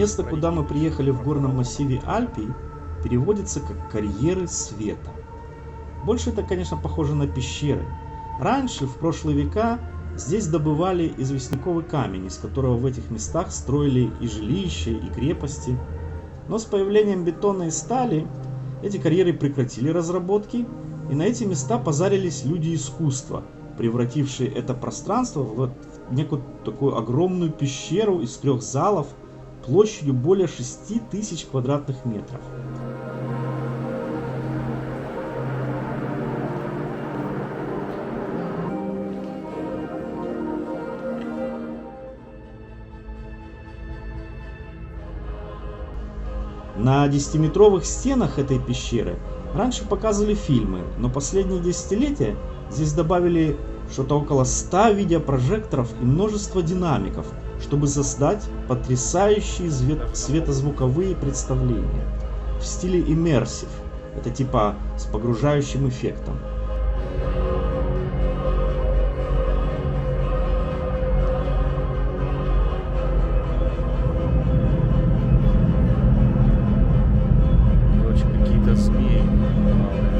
Место, куда мы приехали в горном массиве Альпий, переводится как «карьеры света». Больше это, конечно, похоже на пещеры. Раньше, в прошлые века, здесь добывали известняковый камень, из которого в этих местах строили и жилища, и крепости. Но с появлением бетона и стали эти карьеры прекратили разработки, и на эти места позарились люди искусства, превратившие это пространство в некую такую огромную пещеру из 3 залов площадью более 6000 квадратных метров. На 10-метровых стенах этой пещеры раньше показывали фильмы, но последние десятилетия здесь добавили что-то около 100 видеопрожекторов и множество динамиков, чтобы создать потрясающие светозвуковые представления в стиле immersive, это типа с погружающим эффектом. Змеи,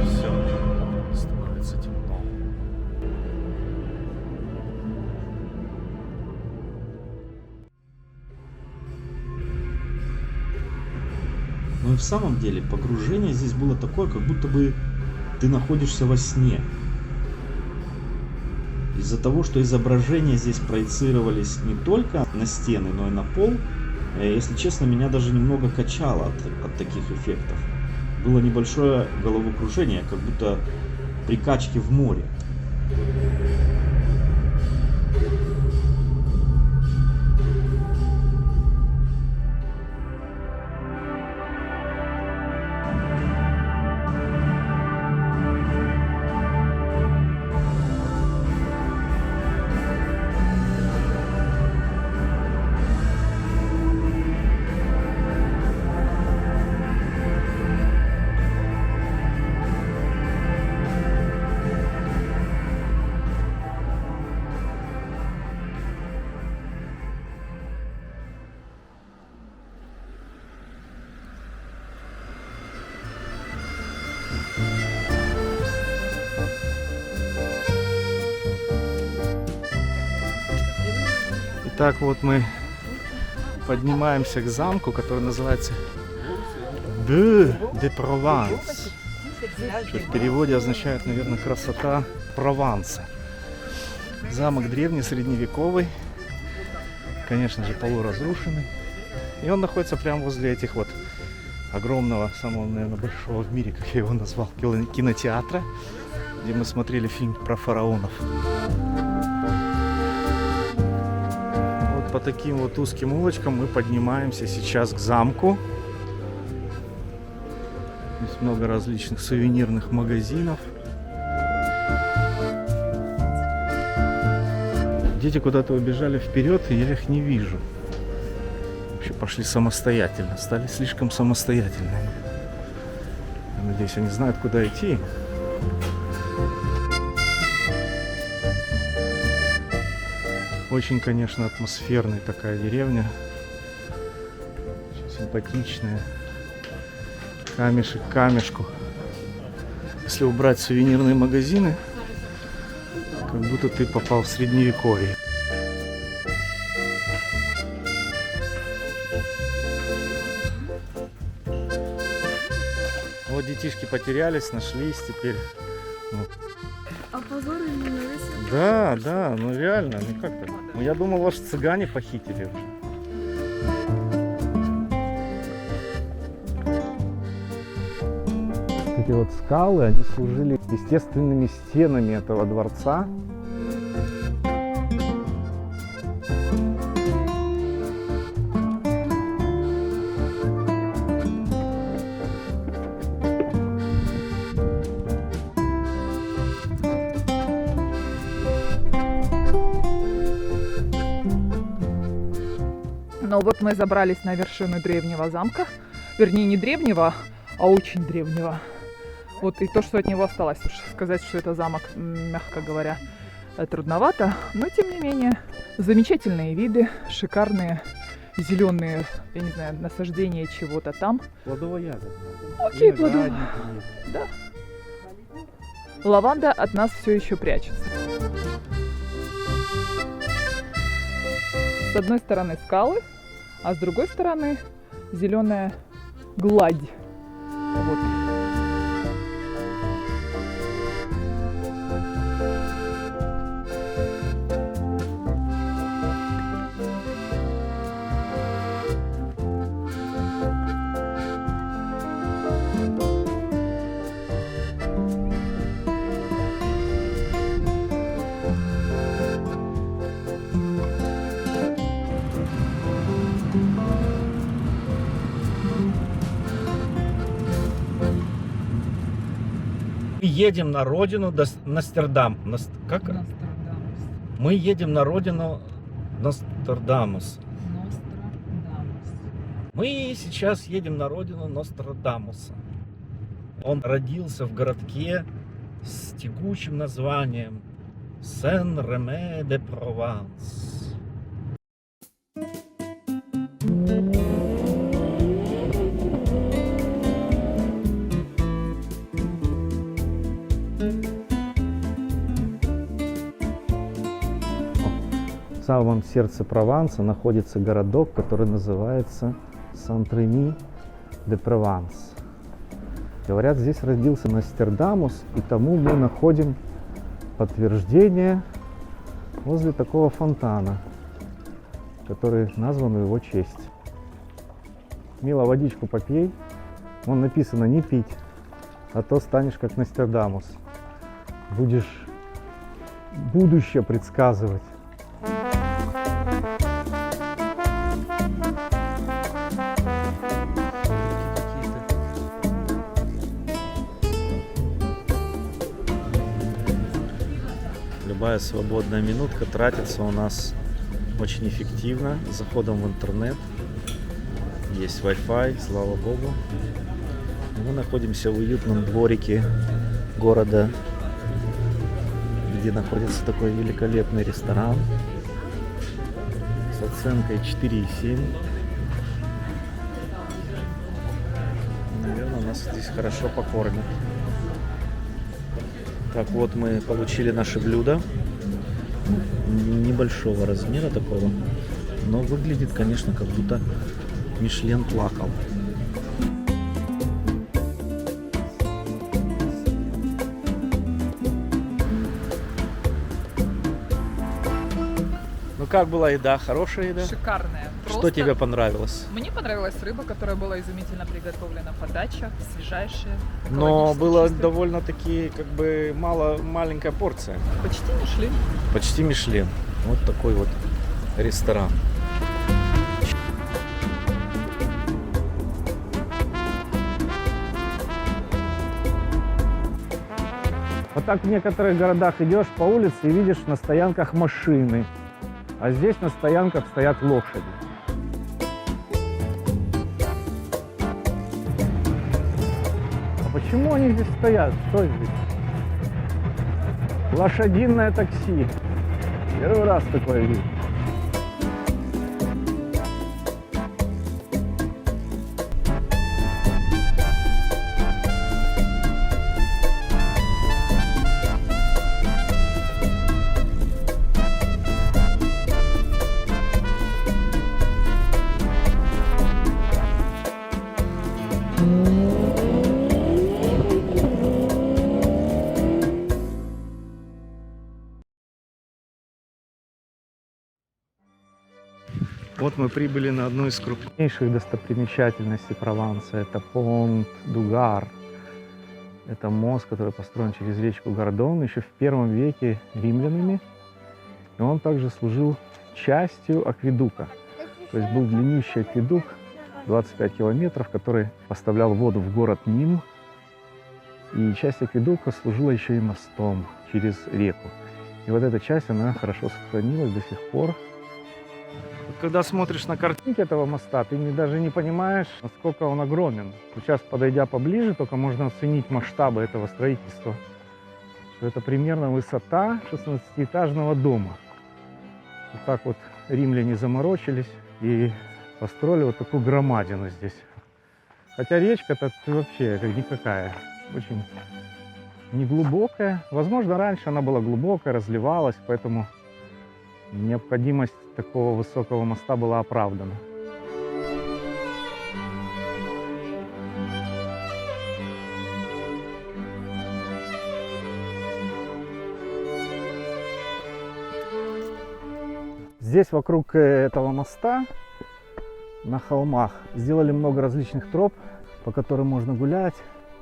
все становится темно. Но и в самом деле погружение здесь было такое, как будто бы ты находишься во сне. Из-за того, что изображения здесь проецировались не только на стены, но и на пол, если честно, меня даже немного качало от таких эффектов. Было небольшое головокружение, как будто при качке в море. Итак, вот мы поднимаемся к замку, который называется Бœuf de Provence, что в переводе означает, наверное, красота Прованса. Замок древний, средневековый, конечно же, полуразрушенный. И он находится прямо возле этих вот огромного, самого, наверное, большого в мире, как я его назвал, кинотеатра, где мы смотрели фильм про фараонов. Вот по таким вот узким улочкам мы поднимаемся сейчас к замку. Здесь много различных сувенирных магазинов. Дети куда-то убежали вперед, и я их не вижу. Вообще пошли самостоятельно, стали слишком самостоятельными. Я надеюсь, они знают, куда идти. Очень, конечно, атмосферная такая деревня. Очень симпатичная. Камешек к камешку. Если убрать сувенирные магазины, как будто ты попал в средневековье. Вот детишки потерялись, нашлись теперь. Вот. А позор не навесил? Да, да, ну реально, ну как так? Ну я думал, вас цыгане похитили уже. Эти вот скалы, они служили естественными стенами этого дворца. Ну вот мы забрались на вершину древнего замка. Вернее, не древнего, а очень древнего. Вот и то, что от него осталось. Уж сказать, что это замок, мягко говоря, трудновато. Но, тем не менее, замечательные виды, шикарные зеленые, я не знаю, насаждения чего-то там. Плодово-ягодное. Окей, Да. Лаванда от нас все еще прячется. С одной стороны скалы, а с другой стороны зеленая гладь. Вот. Мы едем на родину Нострадам. Как? Мы едем на родину Нострадамус. Мы сейчас едем на родину Нострадамуса. Он родился в городке с тягучим названием Сен-Реме-де-Прованс. В самом сердце Прованса находится городок, который называется Сент-Реми-де-Прованс. Говорят, здесь родился Нострадамус, и тому мы находим подтверждение возле такого фонтана, который назван в его честь. Мила, водичку попей. Вон написано не пить, а то станешь как Нострадамус. Будешь будущее предсказывать. Любая свободная минутка тратится у нас очень эффективно заходом в интернет. Есть Wi-Fi, слава богу. Мы находимся в уютном дворике города, где находится такой великолепный ресторан с оценкой 4,7. Наверное, нас здесь хорошо покормят. Так, вот мы получили наше блюдо. Небольшого размера такого. Но выглядит, конечно, как будто Мишлен плакал. Ну как была еда? Хорошая еда? Шикарная. Что тебе понравилось? Мне понравилась рыба, которая была изумительно приготовлена, подача свежайшая. Но экологически было чистая. довольно-таки как бы маленькая порция. Почти Мишлен. Почти Мишлен. Вот такой вот ресторан. Вот так в некоторых городах идешь по улице и видишь на стоянках машины, а здесь на стоянках стоят лошади. А почему они здесь стоят? Что здесь? Лошадиное такси. Первый раз такое вижу. Вот мы прибыли на одну из крупнейших достопримечательностей Прованса. Это Понт ду Гар. Это мост, который построен через речку Гордон еще в первом веке римлянами. И он также служил частью акведука. То есть был длиннющий акведук, 25 километров, который поставлял воду в город Ним. И часть акведука служила еще и мостом через реку. И вот эта часть, она хорошо сохранилась до сих пор. Когда смотришь на картинки этого моста, ты даже не понимаешь, насколько он огромен. Сейчас, подойдя поближе, только можно оценить масштабы этого строительства. Что это примерно высота 16-этажного дома. Вот так вот римляне заморочились и построили вот такую громадину здесь. Хотя речка-то вообще как никакая, очень неглубокая. Возможно, раньше она была глубокая, разливалась, поэтому необходимость такого высокого моста была оправдана. Здесь вокруг этого моста на холмах сделали много различных троп, по которым можно гулять,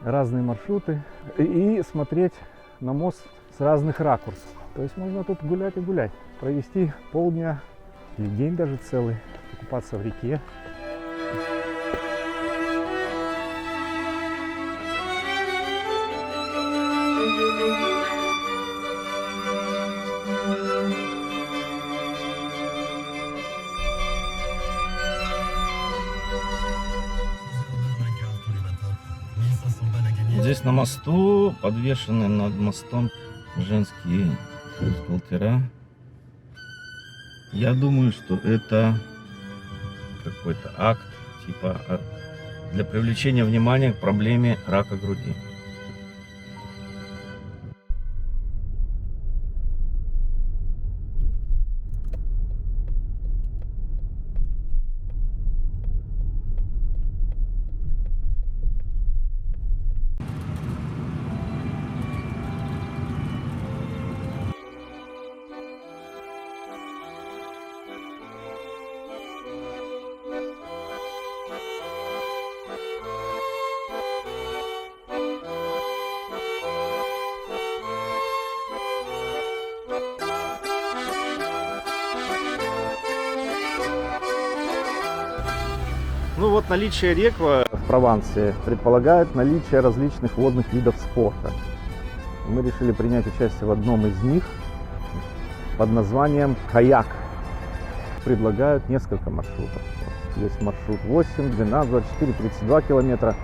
разные маршруты и смотреть на мост с разных ракурсов. То есть можно тут гулять и гулять, провести полдня или день даже целый, купаться в реке. Здесь на мосту подвешены над мостом женские сталкера. Я думаю, что это какой-то акт типа для привлечения внимания к проблеме рака груди. Ну вот наличие рек в Провансе предполагает наличие различных водных видов спорта. Мы решили принять участие в одном из них под названием каяк. Предлагают несколько маршрутов. Есть маршрут 8, 12, 24, 32 километра.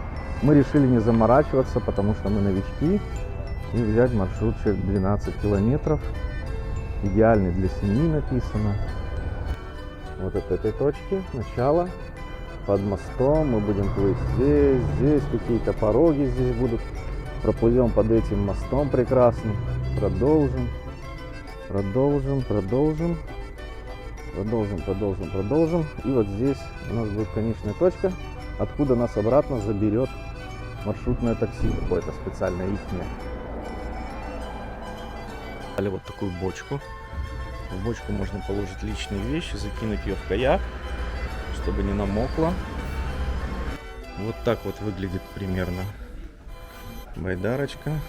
Мы решили не заморачиваться, потому что мы новички, и взять маршрутчик 12 километров. Идеальный для семьи написано. Вот от этой точки начало. Под мостом мы будем плыть здесь какие-то пороги здесь будут. Проплывем под этим мостом прекрасным. Продолжим. И вот здесь у нас будет конечная точка, откуда нас обратно заберет маршрутное такси какое-то специальное ихнее. Дали вот такую бочку. В бочку можно положить личные вещи, закинуть ее в каяк, чтобы не намокло. Вот так вот выглядит примерно байдарочка.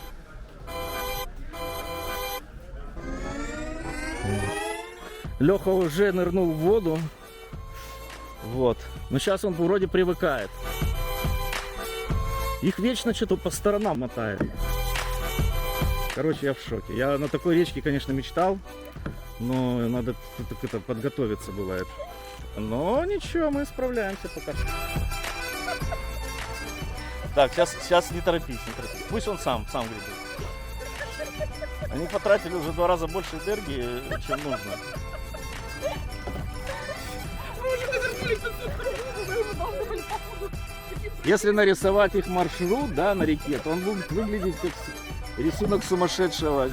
Леха уже нырнул в воду. Вот. Но сейчас он вроде привыкает. Их вечно что-то по сторонам мотает. Короче, я в шоке. Я на такой речке, конечно, мечтал. Но надо подготовиться бывает. Но ничего, мы справляемся пока. Так, сейчас не торопись. Пусть он сам гребет. Они потратили уже 2 раза больше энергии, чем нужно. Если нарисовать их маршрут, да, на реке, то он будет выглядеть как рисунок сумасшедшего.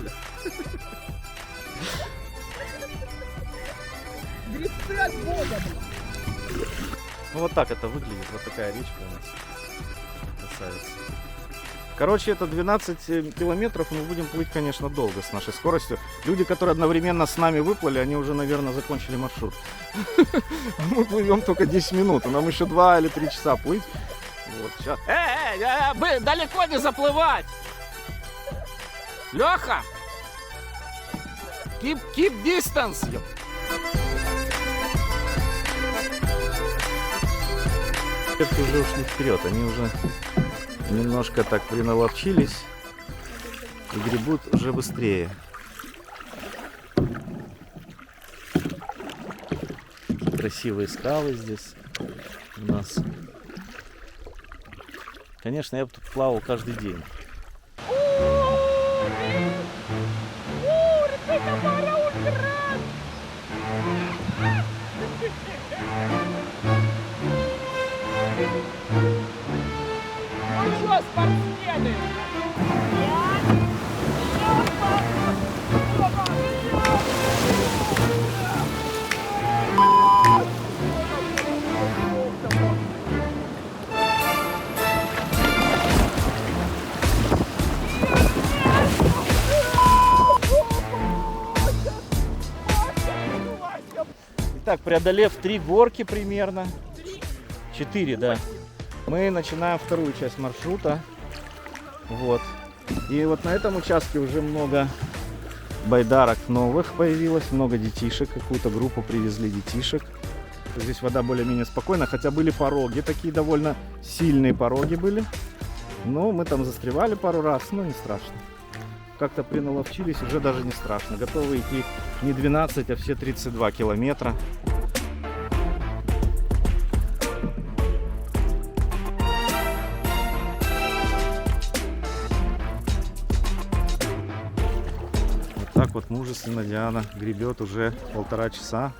Ну вот так это выглядит, вот такая речка у нас. Красавица. Короче, это 12 километров, мы будем плыть, конечно, долго с нашей скоростью. Люди, которые одновременно с нами выплыли, они уже, наверное, закончили маршрут. Мы плывем только 10 минут, нам еще 2 или 3 часа плыть. Вот, сейчас. Далеко не заплывать! Леха! Keep distance! Девушки уже ушли вперед, они уже немножко так приналовчились и гребут уже быстрее. Красивые скалы здесь у нас. Конечно, я бы тут плавал каждый день. спортсмены! Итак, преодолев 3 горки примерно, 4, да, мы начинаем вторую часть маршрута. Вот. И вот на этом участке уже много байдарок новых появилось, много детишек, какую-то группу привезли детишек. Здесь вода более-менее спокойна, хотя были пороги, такие довольно сильные пороги были. Но мы там застревали пару раз, но не страшно. Как-то приналовчились, уже даже не страшно. Готовы идти не 12, а все 32 километра. Вот так вот мужественно Диана гребет уже 1,5 часа.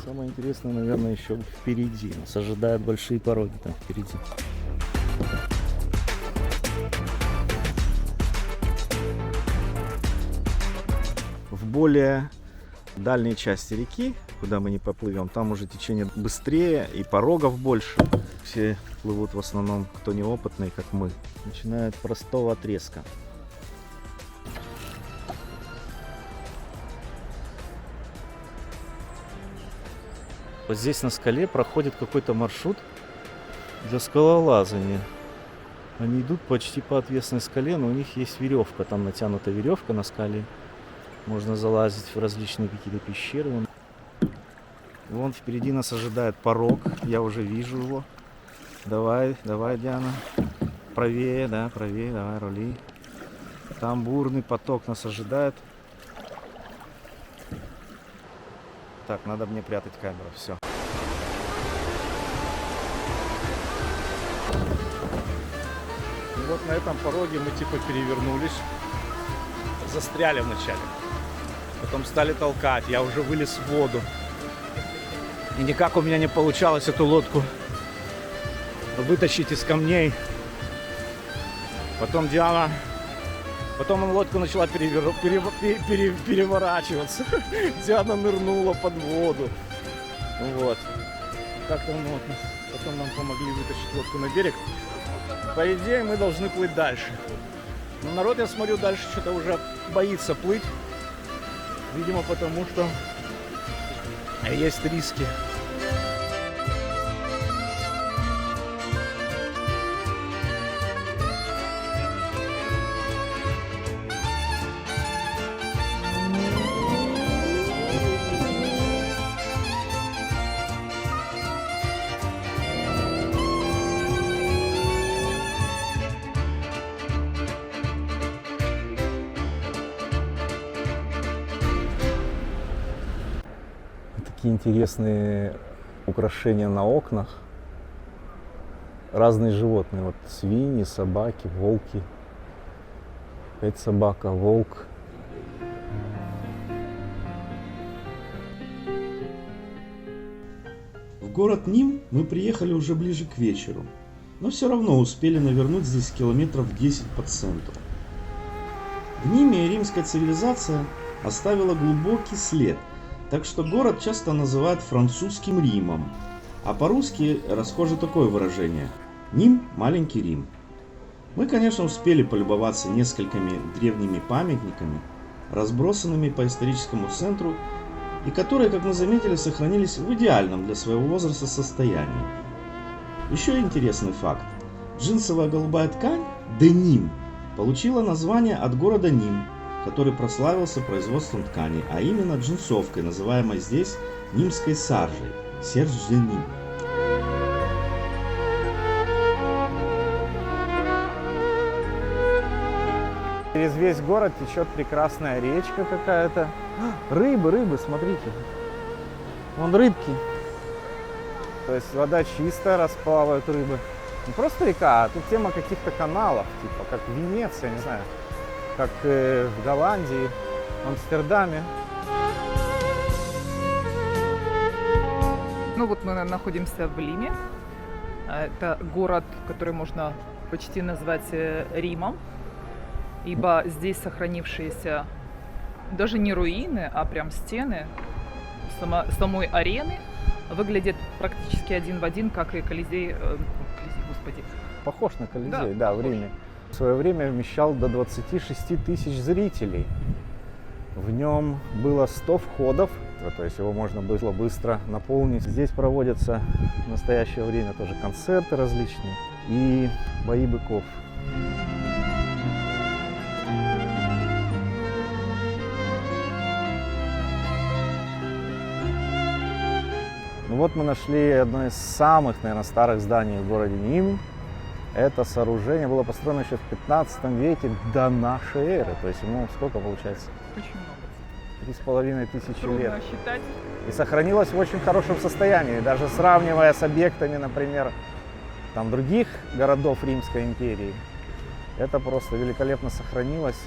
Самое интересное, наверное, еще впереди. Нас ожидают большие пороги там впереди. В более дальней части реки, куда мы не поплывем, там уже течение быстрее и порогов больше. Все плывут в основном, кто неопытный, как мы. Начинают с простого отрезка. Вот здесь на скале проходит какой-то маршрут для скалолазания. Они идут почти по отвесной скале, но у них есть веревка. Там натянута веревка на скале. Можно залазить в различные какие-то пещеры. Вон впереди нас ожидает порог. Я уже вижу его. Давай, давай, Диана. Правее, да, правее, давай, рули. Там бурный поток нас ожидает. Так, надо мне прятать камеру, все. И вот на этом пороге мы типа перевернулись. Застряли вначале. Потом стали толкать, я уже вылез в воду. И никак у меня не получалось эту лодку вытащить из камней. Потом Диана... Потом лодка начала переворачиваться. Диана нырнула под воду. Вот. Как-то вот. Потом нам помогли вытащить лодку на берег. По идее, мы должны плыть дальше. Но народ, я смотрю, дальше что-то уже боится плыть. Видимо, потому что есть риски. Такие интересные украшения на окнах. Разные животные. Вот свиньи, собаки, волки. Опять собака, волк. В город Ним мы приехали уже ближе к вечеру, но все равно успели навернуть здесь километров 10 по центру. В Ниме римская цивилизация оставила глубокий след, так что город часто называют французским Римом, а по-русски расхоже такое выражение – Ним – маленький Рим. Мы, конечно, успели полюбоваться несколькими древними памятниками, разбросанными по историческому центру, и которые, как мы заметили, сохранились в идеальном для своего возраста состоянии. Еще интересный факт. Джинсовая голубая ткань деним получила название от города Ним, который прославился производством тканей, а именно джинсовкой, называемой здесь нимской саржей – серж де Ним. Через весь город течет прекрасная речка какая-то. Рыбы, смотрите. Вон рыбки. То есть вода чистая, расплавают рыбы. Не просто река, а тут тема каких-то каналов, типа как в Венеции, не знаю, как в Голландии, в Амстердаме. Ну вот мы находимся в Лиме. Это город, который можно почти назвать Римом, ибо здесь сохранившиеся даже не руины, а прям стены самой арены выглядят практически один в один, как и Колизей, господи. Похож на Колизей, Да, да, в похож. Риме. В свое время вмещал до 26 тысяч зрителей. В нем было 100 входов, то есть его можно было быстро наполнить. Здесь проводятся в настоящее время тоже концерты различные и бои быков. Ну вот мы нашли одно из самых, наверное, старых зданий в городе Ним. Это сооружение было построено еще в 15 веке до нашей эры. То есть ему сколько получается? Очень много. 3500 Трудно лет. считать. И сохранилось в очень хорошем состоянии. Даже сравнивая с объектами, например, там, других городов Римской империи, это просто великолепно сохранилось.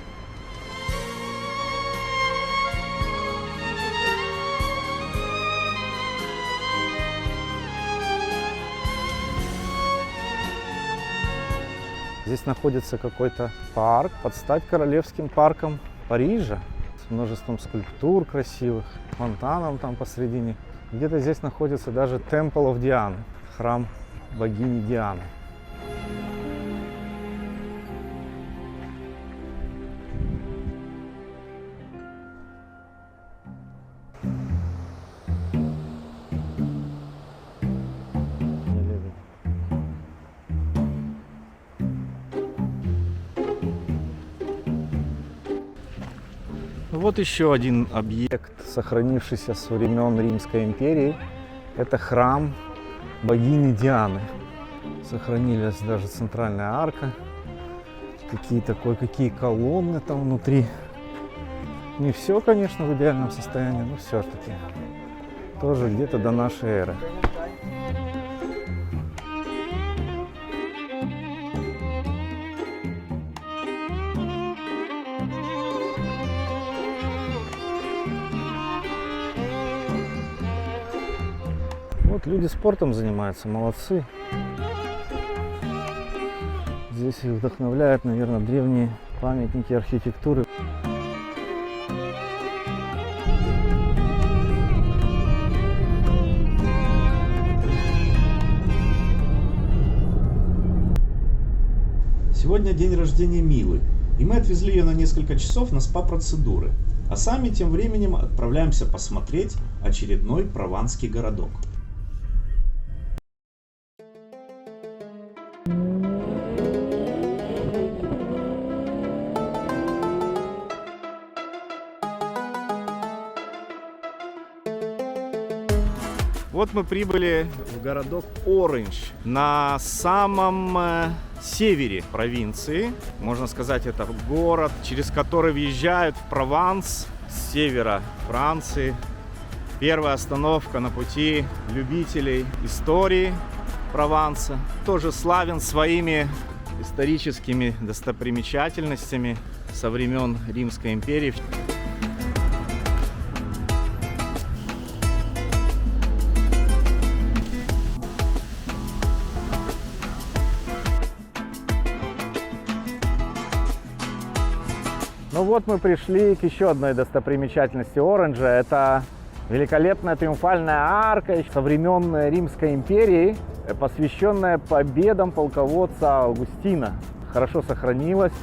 Здесь находится какой-то парк под стать королевским парком Парижа с множеством скульптур красивых, фонтаном там посредине. Где-то здесь находится даже Temple of Diana, храм богини Дианы. Вот еще один объект, сохранившийся со времен Римской империи. Это храм богини Дианы. Сохранилась даже центральная арка. Какие колонны там внутри. Не все, конечно, в идеальном состоянии, но все-таки тоже где-то до нашей эры. Вот люди спортом занимаются, молодцы. Здесь их вдохновляют, наверное, древние памятники архитектуры. Сегодня день рождения Милы, и мы отвезли ее на несколько часов на спа-процедуры, а сами тем временем отправляемся посмотреть очередной прованский городок. Вот мы прибыли в городок Оранж на самом севере провинции. Можно сказать, это город, через который въезжают в Прованс с севера Франции. Первая остановка на пути любителей истории Прованса. Тоже славен своими историческими достопримечательностями со времен Римской империи. Ну вот мы пришли к еще одной достопримечательности Оранжа. Это великолепная триумфальная арка со времен Римской империи, посвященная победам полководца Августина. Хорошо сохранилась.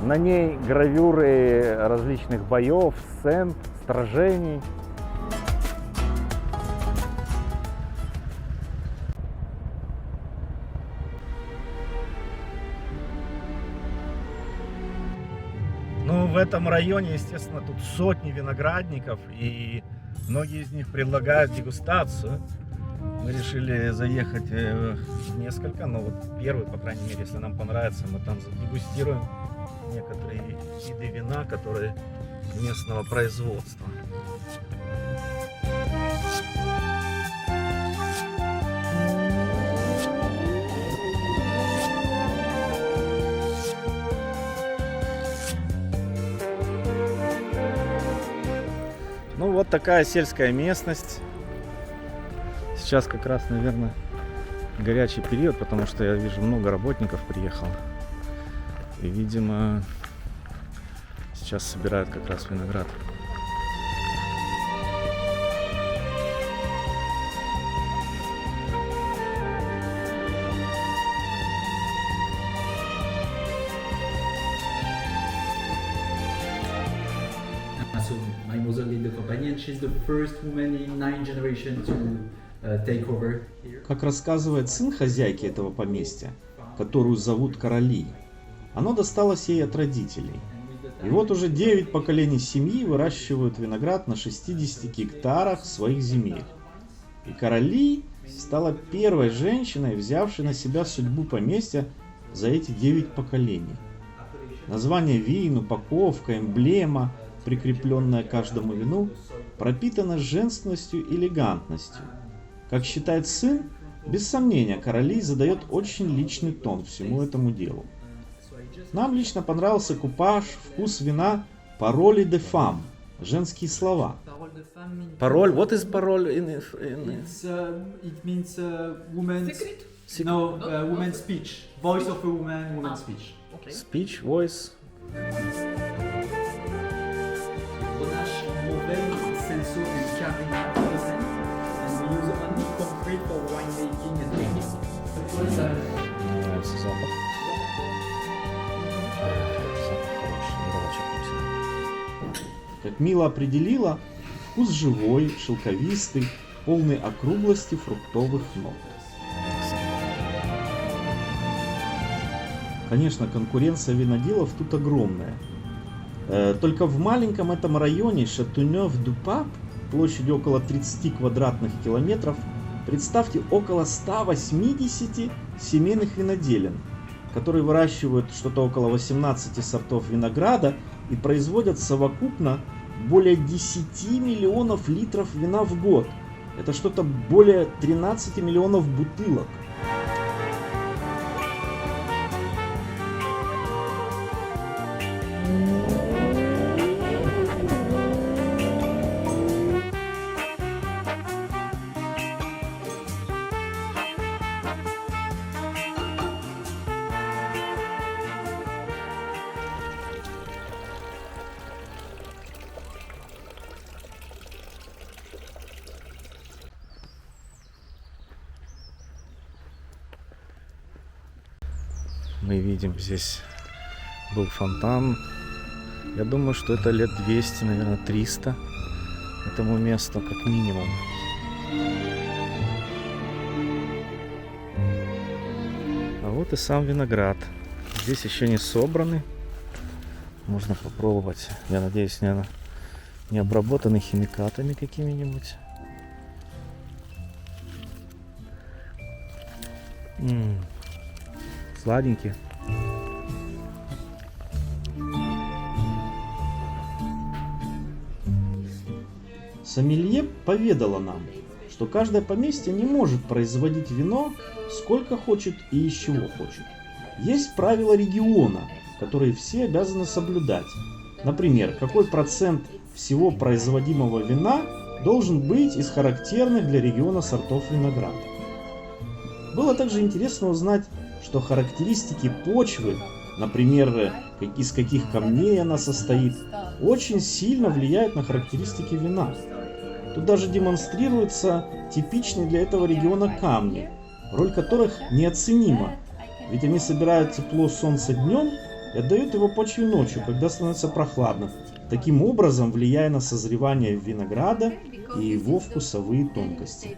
На ней гравюры различных боев, сцен, сражений. Ну, в этом районе, естественно, тут сотни виноградников, и многие из них предлагают дегустацию. Мы решили заехать в несколько, но вот первый, по крайней мере, если нам понравится, мы там задегустируем некоторые виды вина, которые местного производства. Ну вот такая сельская местность. Сейчас как раз, наверное, горячий период, потому что я вижу, много работников приехало. И, видимо, сейчас собирают как раз виноград. So my mother lead the company, and she's the first woman in 9 generations to take over here. Как рассказывает сын хозяйки этого поместья, которую зовут Кароли, оно досталось ей от родителей. И вот уже 9 поколений семьи выращивают виноград на 60 гектарах своих земель. И Кароли стала первой женщиной, взявшей на себя судьбу поместья за эти 9 поколений. Название вин, упаковка, эмблема, прикрепленная к каждому вину, пропитана женственностью и элегантностью. Как считает сын, без сомнения, Кароли задает очень личный тон всему этому делу. Нам лично понравился купаж, вкус вина, пароли де фам, женские слова. Пароль? What is пароль in It means woman's Secret? no woman's speech, voice of a woman, woman's speech. Okay. speech, voice? Grenache, Mauvais, Celso, and Carignan represent, and we use only concrete for winemaking and aging. Мне нравится запах. Запах хороший, молочек вкусный. Как Мила определила, вкус живой, шелковистый, полный округлости фруктовых нот. Конечно, конкуренция виноделов тут огромная. Только в маленьком этом районе Шатунёв-Дю-Пап, площадью около 30 квадратных километров, представьте, около 180 семейных виноделин, которые выращивают что-то около 18 сортов винограда и производят совокупно более 10 миллионов литров вина в год. Это что-то более 13 миллионов бутылок. Мы видим, здесь был фонтан. Я думаю, что это лет 200, наверное, 300 этому месту, как минимум. А вот и сам виноград. Здесь еще не собраны. Можно попробовать. Я надеюсь, наверное, не обработаны химикатами какими-нибудь. Сладенький. Сомелье поведала нам, что каждое поместье не может производить вино сколько хочет и из чего хочет. Есть правила региона, которые все обязаны соблюдать. Например, какой процент всего производимого вина должен быть из характерных для региона сортов винограда. Было также интересно узнать, что характеристики почвы, например, из каких камней она состоит, очень сильно влияют на характеристики вина. Тут даже демонстрируются типичные для этого региона камни, роль которых неоценима, ведь они собирают тепло солнца днем и отдают его почве ночью, когда становится прохладно, таким образом влияя на созревание винограда и его вкусовые тонкости.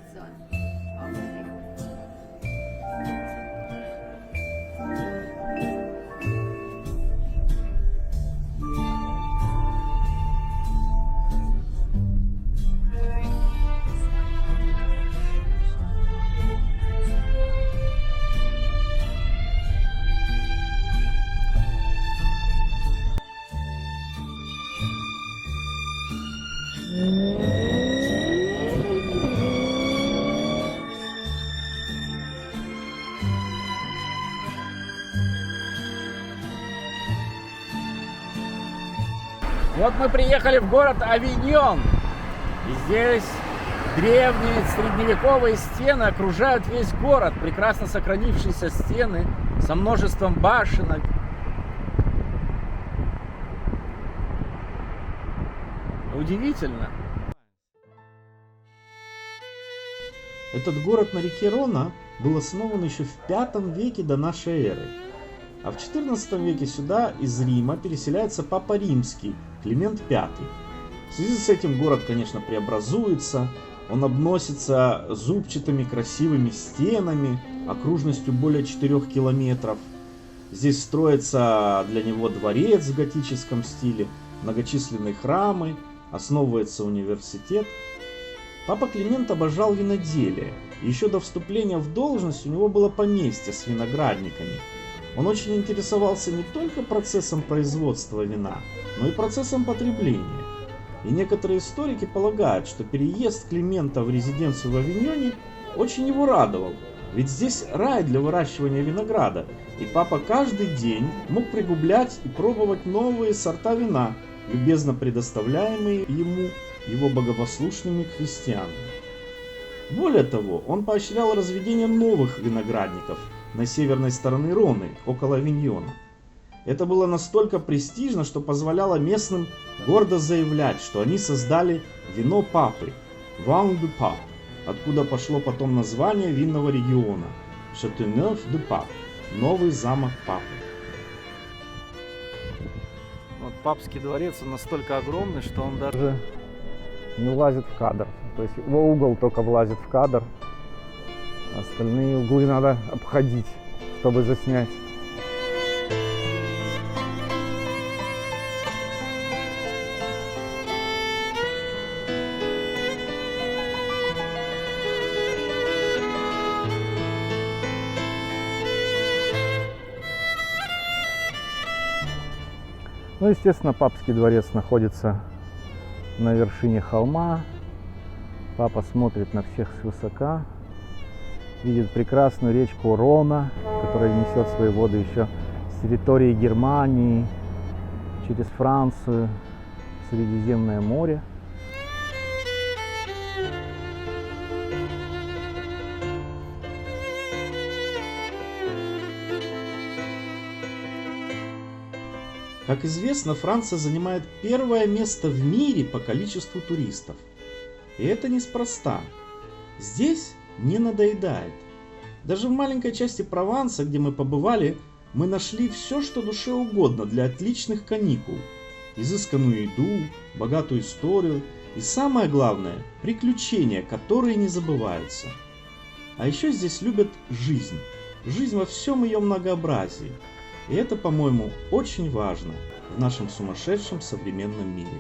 Вот мы приехали в город Авиньон. И здесь Древние средневековые стены окружают весь город, прекрасно сохранившиеся стены со множеством башенок. Удивительно. Этот город на реке Рона был основан еще в V веке до нашей эры. А в XIV веке сюда из Рима переселяется Папа Римский, Климент V. В связи с этим город, конечно, преобразуется. Он обносится зубчатыми красивыми стенами, окружностью более 4 километров. Здесь строится для него дворец в готическом стиле, многочисленные храмы, основывается университет. Папа Климент обожал виноделие. И еще до вступления в должность у него было поместье с виноградниками. Он очень интересовался не только процессом производства вина, но и процессом потребления. И некоторые историки полагают, что переезд Климента в резиденцию в Авиньоне очень его радовал. Ведь здесь рай для выращивания винограда, и папа каждый день мог пригублять и пробовать новые сорта вина, любезно предоставляемые ему его богопослушными христианами. Более того, он поощрял разведение новых виноградников на северной стороне Роны, около Авиньона. Это было настолько престижно, что позволяло местным гордо заявлять, что они создали вино папы, Vin du Pape, откуда пошло потом название винного региона, Châteauneuf-du-Pape, новый замок папы. Вот папский дворец, он настолько огромный, что он даже Не влазит в кадр. То есть его угол только влазит в кадр. Остальные углы надо обходить, чтобы заснять. Ну, естественно, папский дворец находится на вершине холма. Папа смотрит на всех свысока, видит прекрасную речку Рона, которая несет свои воды еще с территории Германии, через Францию, в Средиземное море. Как известно, Франция занимает первое место в мире по количеству туристов. И это неспроста. Здесь не надоедает. Даже в маленькой части Прованса, где мы побывали, мы нашли все, что душе угодно для отличных каникул. Изысканную еду, богатую историю и, самое главное, приключения, которые не забываются. А еще здесь любят жизнь. Жизнь во всем ее многообразии. И это, по-моему, очень важно в нашем сумасшедшем современном мире.